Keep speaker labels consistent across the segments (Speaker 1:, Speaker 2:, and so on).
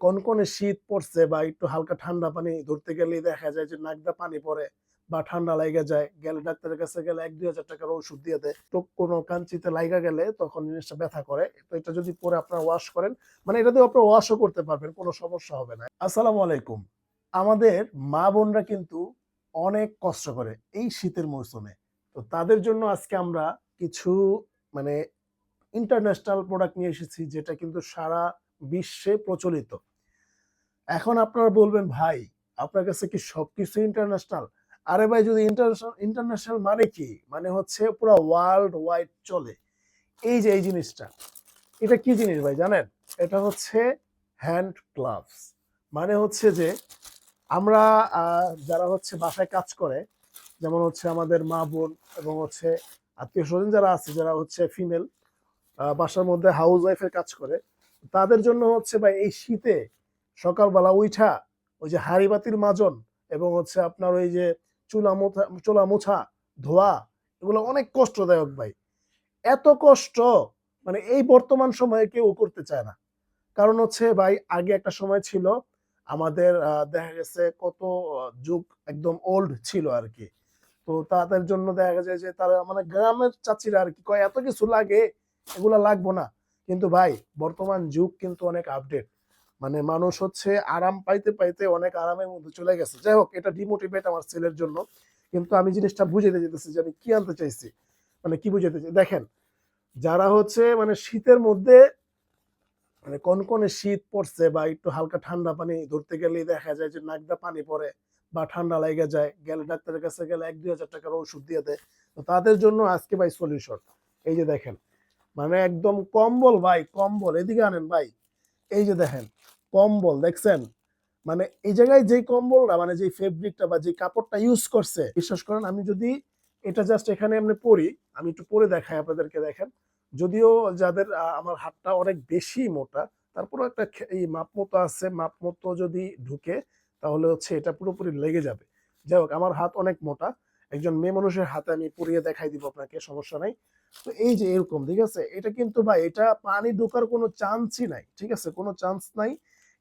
Speaker 1: কনকনে শীত পড়ছে বা একটু হালকা ঠান্ডা পানি ধরতে গেলেই দেখা যায় যে নাক দিয়ে পানি পড়ে বা ঠান্ডা লাইগা যায়। গেলে ডাক্তারের কাছে গেলে ১-২ হাজার টাকার ওষুধ দিয়ে দেয়। তো কোনো কাঞ্চিতে লাইগা গেলে তখন জিনিসটা ব্যথা করে। তো এটা যদি পরে আপনারা ওয়াশ করেন, মানে এটা দিয়ে আপনারা ওয়াশও করতে পারবেন, কোনো সমস্যা হবে না। আসসালামু আলাইকুম। আমাদের মা-বোনরা কিন্তু অনেক কষ্ট করে এই শীতের মৌসুমে। তো তাদের জন্য আজকে আমরা কিছু মানে ইন্টারন্যাশনাল প্রোডাক্ট নিয়ে এসেছি যেটা কিন্তু সারা বিশ্বে প্রচলিত। এখন আপনারা বলবেন, ভাই আপনার কাছে কি সবকিছু ইন্টারন্যাশনাল? আরে ভাই, যদি ইন্টারন্যাশনাল ইন্টারন্যাশনাল মানে কি? মানে হচ্ছে পুরা ওয়ার্ল্ড ওয়াইড চলে। এই যে এই জিনিসটা, এটা কি জিনিস ভাই জানেন? এটা হচ্ছে হ্যান্ড গ্লাভস। মানে হচ্ছে যে আমরা যারা হচ্ছে বাসায় কাজ করে, যেমন হচ্ছে আমাদের মা-বোন এবং হচ্ছে আত্মীয়স্বজন যারা আছে, যারা হচ্ছে ফিমেল বাসার মধ্যে হাউস ওয়াইফের কাজ করে, তাদের জন্য হচ্ছে ভাই এই শীতে সকালবেলা উইঠা ওই যে হাঁড়ি বাতির মাজন এবং হচ্ছে আপনার ওই যে চুলা মোছা ধোয়া, এগুলো অনেক কষ্টদায়ক ভাই। এত কষ্ট মানে এই বর্তমান সময়ে কেউ করতে চায় না। কারণ হচ্ছে ভাই, আগে একটা সময় ছিল আমাদের, দেখা গেছে কত যুগ একদম ওল্ড ছিল আর কি। তো তাদের জন্য দেখা যায় যে তারা মানে গ্রামের চাচিরা আর কি কয় এত কিছু লাগে, এগুলা লাগবো না। কিন্তু ভাই, বর্তমান যুগ কিন্তু অনেক আপডেট। মানে মানুষ হচ্ছে আরাম পাইতে পাইতে অনেক আরামের মধ্যে চলে গেছে। যাই হোক, এটা ডিমোটিভেট আমার ছেলের জন্য। কিন্তু আমি জিনিসটা বুঝাতে যেতেছি যে আমি কি আনতে চাইছি, মানে কি বুঝাতে চাই দেখেন। যারা হচ্ছে মানে শীতের মধ্যে, মানে কনকনে শীত পড়ছে বা একটু হালকা ঠান্ডা পানি ধরতে গেলেই দেখা যায় যে নাক দিয়ে পানি পড়ে বা ঠান্ডা লেগে যায়, গেলে ডাক্তারের কাছে গেলে ১-২ হাজার টাকার ওষুধ দিয়ে দেয়। তো তাদের জন্য আজকে ভাই সলিউশন। এই যে দেখেন, মানে একদম কম্বল ভাই, কম্বল এদিকে আনেন ভাই। এই যে দেখেন, কম্বল দেখছেন? মানে এই জায়গায় যেই কম্বলটা মানে যেই ফেব্রিকটা বা যে কাপড়টা ইউজ করছে, বিশ্বাস করেন আমি যদি এটা জাস্ট এখানে এমনি পরি, আমি একটু পরে দেখাই আপনাদেরকে। দেখেন, যদিও যাদের আমার হাতটা অনেক বেশি মোটা, তারপরেও একটা এই মাপ মতো আছে, মাপ মতো যদি ঢুকে তাহলে হচ্ছে এটা পুরোপুরি লেগে যাবে। যাই হোক, আমার হাত অনেক মোটা, একজন মেয়ে মানুষের হাতে আমি পরিয়ে দেখাই দিব আপনাকে, সমস্যা নাই। তো এই যে এরকম, ঠিক আছে? এটা কিন্তু ভাই, এটা পানি ঢোকার কোনো চান্সই নাই, ঠিক আছে? কোনো চান্স নাই।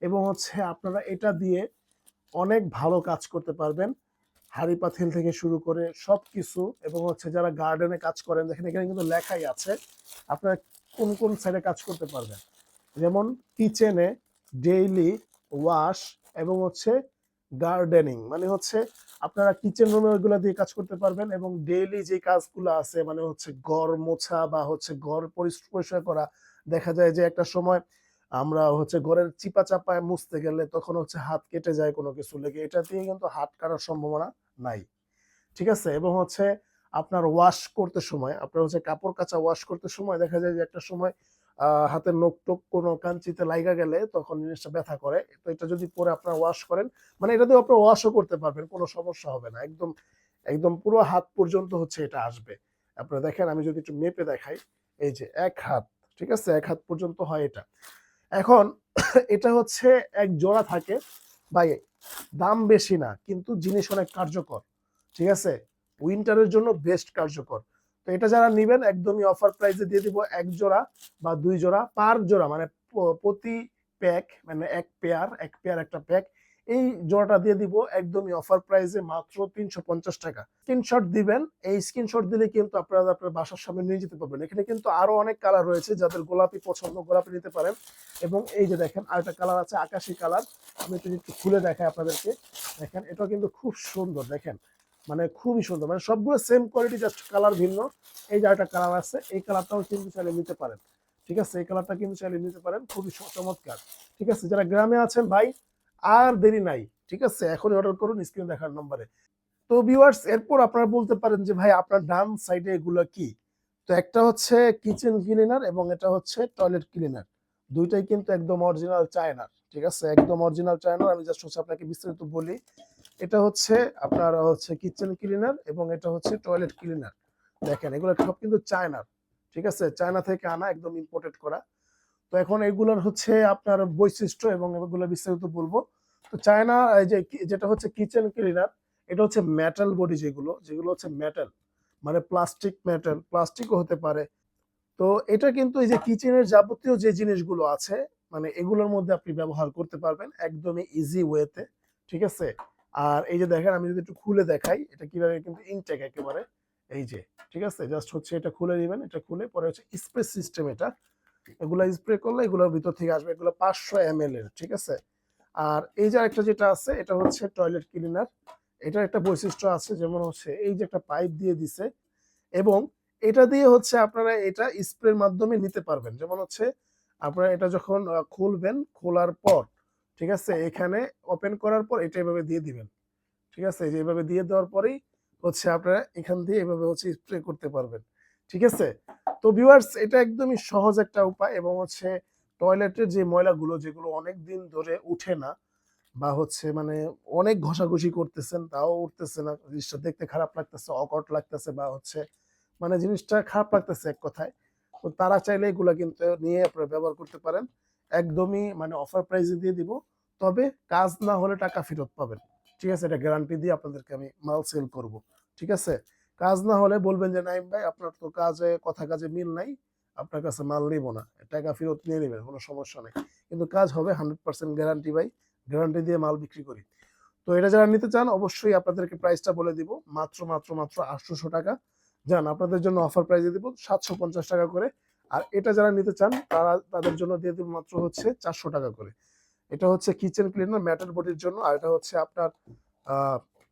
Speaker 1: এবং হচ্ছে আপনারা এটা দিয়ে অনেক ভালো কাজ করতে পারবেন, হাঁড়ি পাতিল থেকে শুরু করে সবকিছু। এবং হচ্ছে যারা গার্ডেনে কাজ করেন, দেখেন এখানে কিন্তু লেখাই আছে আপনারা কোন কোন সাইডে কাজ করতে পারবেন। যেমন কিচেনে ডেইলি ওয়াশ এবং হচ্ছে গার্ডেনিং, মানে হচ্ছে আপনারা কিচেন রুমে ওইগুলো দিয়ে কাজ করতে পারবেন। এবং ডেইলি যে কাজগুলো আছে, মানে হচ্ছে ঘর মোছা বা হচ্ছে ঘর পরিষ্কার করা, দেখা যায় যে একটা সময় আমরা হচ্ছে ঘরের চিপা চাপায় মুছতে গেলে তখন হচ্ছে হাত কেটে যায় কোনো কিছু লেগে, এটা দিয়ে কিন্তু হাত কাটার সম্ভাবনা নাই, ঠিক আছে? এবং হচ্ছে আপনার ওয়াশ করতে সময়, আপনার হচ্ছে কাপড় কাচা ওয়াশ করতে সময় দেখা যায় যে একটা সময় হাতের নখ টোক কোনো কাঞ্চিতে লাইগা গেলে তখন জিনিসটা ব্যথা করে। তো এটা যদি পরে আপনারা ওয়াশ করেন, মানে এটা দিয়ে আপনারা ওয়াশও করতে পারবেন, কোনো সমস্যা হবে না। একদম একদম পুরো হাত পর্যন্ত হচ্ছে এটা আসবে। আপনারা দেখেন, আমি যদি একটু মেপে দেখাই, এই যে ১ হাত, ঠিক আছে? ১ হাত পর্যন্ত হয় এটা। এখন এটা হচ্ছে ১ জোড়া থাকে ভাই, দাম বেশি না কিন্তু জিনিস অনেক কার্যকর, ঠিক আছে? উইন্টারের জন্য বেস্ট কার্যকর। তো এটা যারা নিবেন একদমই অফার প্রাইসে দিয়ে দিব ১ জোড়া বা ২ জোড়া, পার জোড়া মানে প্রতি প্যাক, মানে ১ পেয়ার একটা প্যাক। এই জোড়াটা দিয়ে দিব একদমই অফার প্রাইসে মাত্র ৩৫০ টাকা। স্ক্রিনশট দিবেন, এই স্ক্রিনশট দিলে কিন্তু আপনারা আপনার বাসার সামনে নিয়ে যেতে পারবেন। এখানে কিন্তু আরো অনেক কালার রয়েছে, যাদের গোলাপি পছন্দ গোলাপি নিতে পারেন। এবং এই যে দেখেন আরেকটা কালার আছে আকাশি কালার, আমি একটু খুলে দেখাই আপনাদেরকে। দেখেন, এটাও কিন্তু খুব সুন্দর, দেখেন মানে খুবই সুন্দর, মানে সবগুলো সেম কোয়ালিটি, জাস্ট কালার ভিন্ন। এই যে আরেকটা কালার আছে, এই কালারটাও কিন্তু চাইলে নিতে পারেন, ঠিক আছে? এই কালারটা কিন্তু চাইলে নিতে পারেন, খুবই চমৎকার, ঠিক আছে? যারা গ্রামে আছেন ভাই, আর দেরি নাই, ঠিক আছে? এখনই অর্ডার করুন স্ক্রিনে দেখার নম্বরে। তো ভিউয়ার্স, এরপর আপনারা বলতে পারেন যে ভাই আপনার ডান সাইডে এগুলো কি? তো একটা হচ্ছে কিচেন ক্লিনার এবং এটা হচ্ছে টয়লেট ক্লিনার। দুইটাই কিন্তু একদম অরিজিনাল চায়নার, ঠিক আছে? একদম অরিজিনাল চায়নার। আমি জাস্ট হচ্ছে আপনাকে বিস্তারিত বলি। এটা হচ্ছে আপনার হচ্ছে কিচেন ক্লিনার এবং এটা হচ্ছে টয়লেট ক্লিনার। দেখেন, এগুলো সব কিন্তু চায়নার, ঠিক আছে? চায়না থেকে আনা, একদম ইম্পোর্টেড করা। তো এখন এগুলোর হচ্ছে আপনার বৈশিষ্ট্য এবং এগুলো বিস্তারিত বলবো। তো চায়না এই যে যেটা হচ্ছে কিচেন ক্লিনার, এটা হচ্ছে মেটাল বডি, যেগুলো যেগুলো হচ্ছে মেটাল, মানে প্লাস্টিক, মেটাল প্লাস্টিকও হতে পারে। তো এটা কিন্তু এই যে কিচেনের যাবতীয় যে জিনিসগুলো আছে, মানে এগুলোর মধ্যে আপনি ব্যবহার করতে পারবেন একদমই ইজি ওয়েতে, ঠিক আছে? আর এই যে দেখেন, আমি যদি একটু খুলে দেখাই এটা কিভাবে, কিন্তু ইনটেক একেবারে, এই যে, ঠিক আছে? জাস্ট হচ্ছে এটা খুলে নিবেন, এটা খুলে পরে হচ্ছে স্প্রে সিস্টেম এটা। এগুলা স্প্রে করলে এগুলোর ভিতর থেকে আসবে, এগুলো 500 ml এর, ঠিক আছে? আর এই যে আরেকটা যেটা আছে এটা হচ্ছে টয়লেট ক্লিনার। এটার একটা বৈশিষ্ট্য আছে, যেমন হচ্ছে এই যে একটা পাইপ দিয়ে দিছে, এবং এটা দিয়ে হচ্ছে আপনারা এটা স্প্রের মাধ্যমে নিতে পারবেন। যেমন হচ্ছে আপনারা এটা যখন খুলবেন, খোলার পর, ঠিক আছে? এখানে ওপেন করার পর এটা এভাবে দিয়ে দিবেন। ঠিক আছে? এই যে এভাবে দিয়ে দেওয়ার পরেই হচ্ছে আপনারা এখান দিয়ে এভাবে হচ্ছে স্প্রে করতে পারবেন। ঠিক আছে? তো ভিউয়ার্স, এটা একদমই সহজ একটা উপায়, এবং হচ্ছে টয়লেটের যে ময়লাগুলো যেগুলো অনেকদিন ধরে উঠে না, বা হচ্ছে মানে অনেক ঘষাঘষি করতেছেন তাও উঠতেছে না, জিনিসটা দেখতে খারাপ লাগতেছে, অকওয়ার্ড লাগতেছে, বা হচ্ছে মানে জিনিসটা খারাপ লাগতেছে এক কথায়। তো তারা চাইলে এগুলা কিন্তু নিয়ে আপনারা ব্যবহার করতে পারেন। একদমই মানে অফার প্রাইসে দিয়ে দিব। তবে কাজ না হলে টাকা ফেরত পাবেন। ঠিক আছে? এটা গ্যারান্টি দিয়ে আপনাদেরকে আমি মাল সেল করব। ঠিক আছে? কাজ না হলে বলবেন যে, "নাঈম ভাই, আপনার তো কাজে কথা কাজে মিল নাই। আপনার কাছে মাল নিব না। টাকা ফেরত নিয়ে নিবেন, কোনো সমস্যা নাই।" কিন্তু কাজ হবে 100% গ্যারান্টি ভাই। গ্যারান্টি দিয়ে মাল বিক্রি করি। তো এটা যারা নিতে চান অবশ্যই আপনাদেরকে প্রাইসটা বলে দিব। মাত্র ৮০০ টাকা। যান, আপনাদের জন্য অফার প্রাইসে দিব ৭৫০ টাকা করে। আর এটা যারা নিতে চান তাদের জন্য দিয়ে দিব মাত্র হচ্ছে ৪০০ টাকা করে। এটা হচ্ছে কিচেন ক্লিনার ম্যাটের বডির জন্য, আর এটা হচ্ছে আপনার আ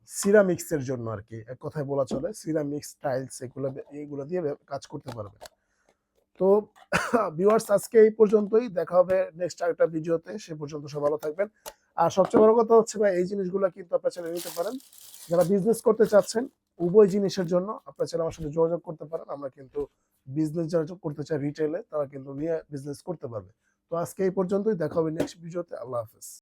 Speaker 1: সিরামিক্স এর জন্য আরকি। এক কথায় বলা চলে। সিরামিক্স, টাইলস এগুলো দিয়ে কাজ করতে পারবেন। তো ভিউয়ার্স, আজকে এই পর্যন্তই। দেখা হবে নেক্সট আরেকটা ভিডিওতে। সে পর্যন্ত সবাই ভালো থাকবেন। আর সবচেয়ে বড় কথা হচ্ছে ভাই, এই জিনিসগুলা কিন্তু আপনারা চাইলে নিতে পারেন। যারা বিজনেস করতে চাচ্ছেন উভয় জিনিসের জন্য আপনারা চাইলে আমার সাথে যোগাযোগ করতে পারেন। আমরা কিন্তু বিজনেস যারা করতে চায় রিটেইলে তারা কিন্তু নিয়ে বিজনেস করতে পারবে। তো আজকে এই পর্যন্তই। দেখা হবে নেক্সট ভিডিওতে। আল্লাহ হাফেজ।